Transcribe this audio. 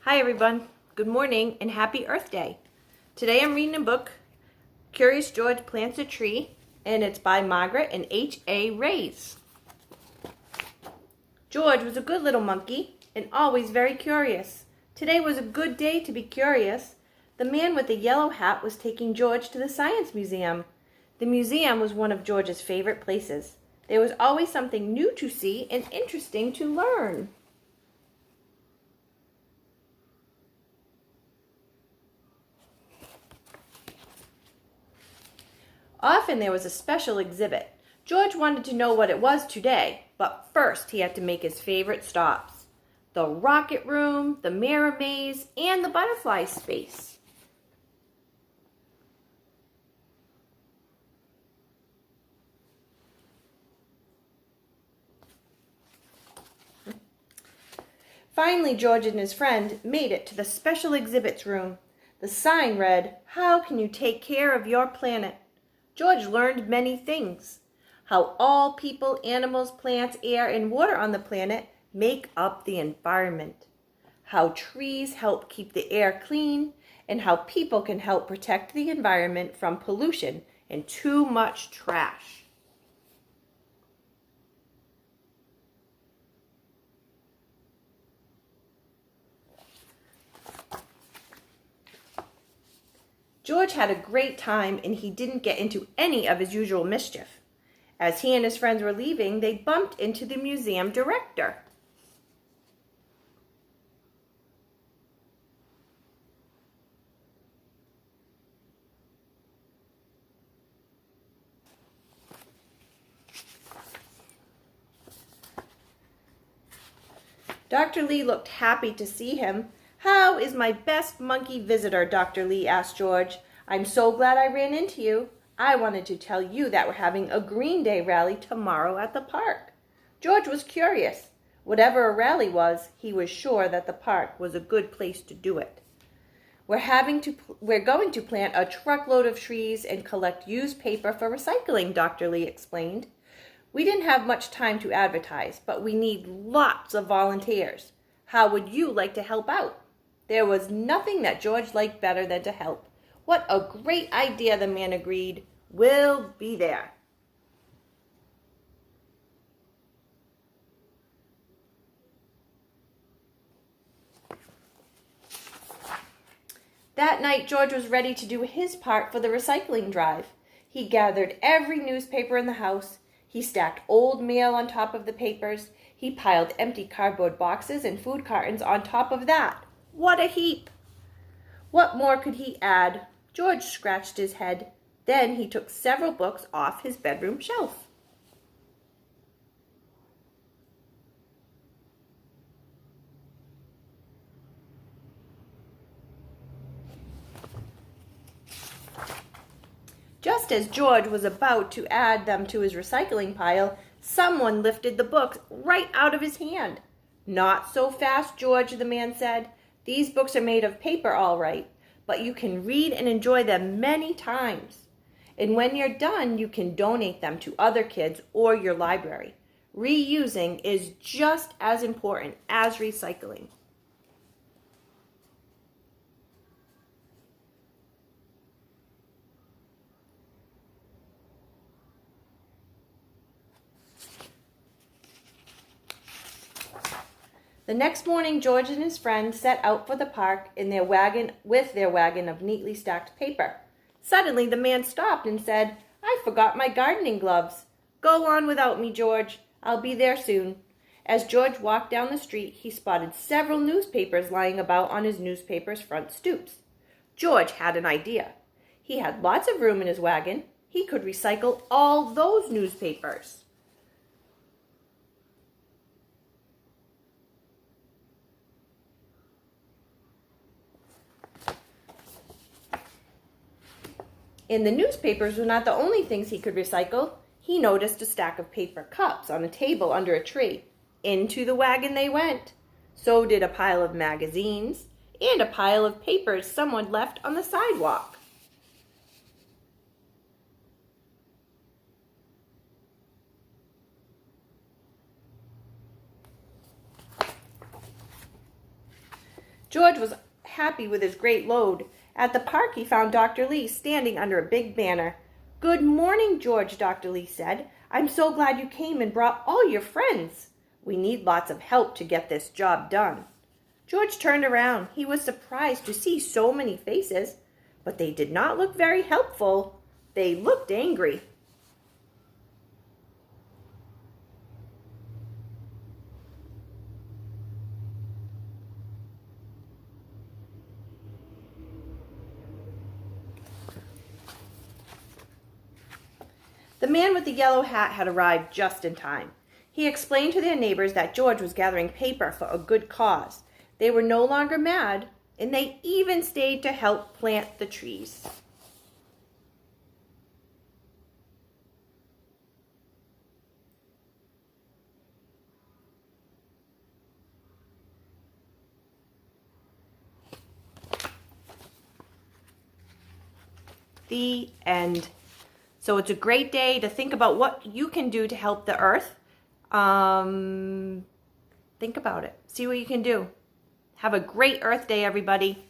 Hi everyone, good morning and happy Earth Day. Today I'm reading a book, Curious George Plants a Tree, and it's by Margaret and H.A. Rays. George was a good little monkey and always very curious. Today was a good day to be curious. The man with the yellow hat was taking George to the Science Museum. The museum was one of George's favorite places. There was always something new to see and interesting to learn. Often there was a special exhibit. George wanted to know what it was today, but first he had to make his favorite stops: the rocket room, the mirror maze, and the butterfly space. Finally, George and his friend made it to the special exhibits room. The sign read, "How can you take care of your planet?" George learned many things. How all people, animals, plants, air, and water on the planet make up the environment. How trees help keep the air clean, and how people can help protect the environment from pollution and too much trash. George had a great time and he didn't get into any of his usual mischief. As he and his friends were leaving, they bumped into the museum director. Dr. Lee looked happy to see him. "How is my best monkey visitor?" Dr. Lee asked George. "I'm so glad I ran into you. I wanted to tell you that we're having a Green Day rally tomorrow at the park." George was curious. Whatever a rally was, he was sure that the park was a good place to do it. We're going to plant a truckload of trees and collect used paper for recycling," Dr. Lee explained. "We didn't have much time to advertise, but we need lots of volunteers. How would you like to help out?" There was nothing that George liked better than to help. "What a great idea," the man agreed. "We'll be there." That night, George was ready to do his part for the recycling drive. He gathered every newspaper in the house. He stacked old mail on top of the papers. He piled empty cardboard boxes and food cartons on top of that. What a heap! What more could he add? George scratched his head. Then he took several books off his bedroom shelf. Just as George was about to add them to his recycling pile, someone lifted the books right out of his hand. "Not so fast, George," the man said. "These books are made of paper, all right, but you can read and enjoy them many times. And when you're done, you can donate them to other kids or your library. Reusing is just as important as recycling." The next morning, George and his friend set out for the park in their wagon of neatly stacked paper. Suddenly, the man stopped and said, "I forgot my gardening gloves." "Go on without me, George. I'll be there soon." As George walked down the street, he spotted several newspapers lying about on his newspaper's front stoops. George had an idea. He had lots of room in his wagon. He could recycle all those newspapers. And the newspapers were not the only things he could recycle. He noticed a stack of paper cups on a table under a tree. Into the wagon they went. So did a pile of magazines and a pile of papers someone left on the sidewalk. George was happy with his great load. At the park, he found Dr. Lee standing under a big banner. "Good morning, George," Dr. Lee said. "I'm so glad you came and brought all your friends. We need lots of help to get this job done." George turned around. He was surprised to see so many faces, but they did not look very helpful. They looked angry. The man with the yellow hat had arrived just in time. He explained to their neighbors that George was gathering paper for a good cause. They were no longer mad, and they even stayed to help plant the trees. The end. So it's a great day to think about what you can do to help the earth. Think about it. See what you can do. Have a great Earth Day, everybody.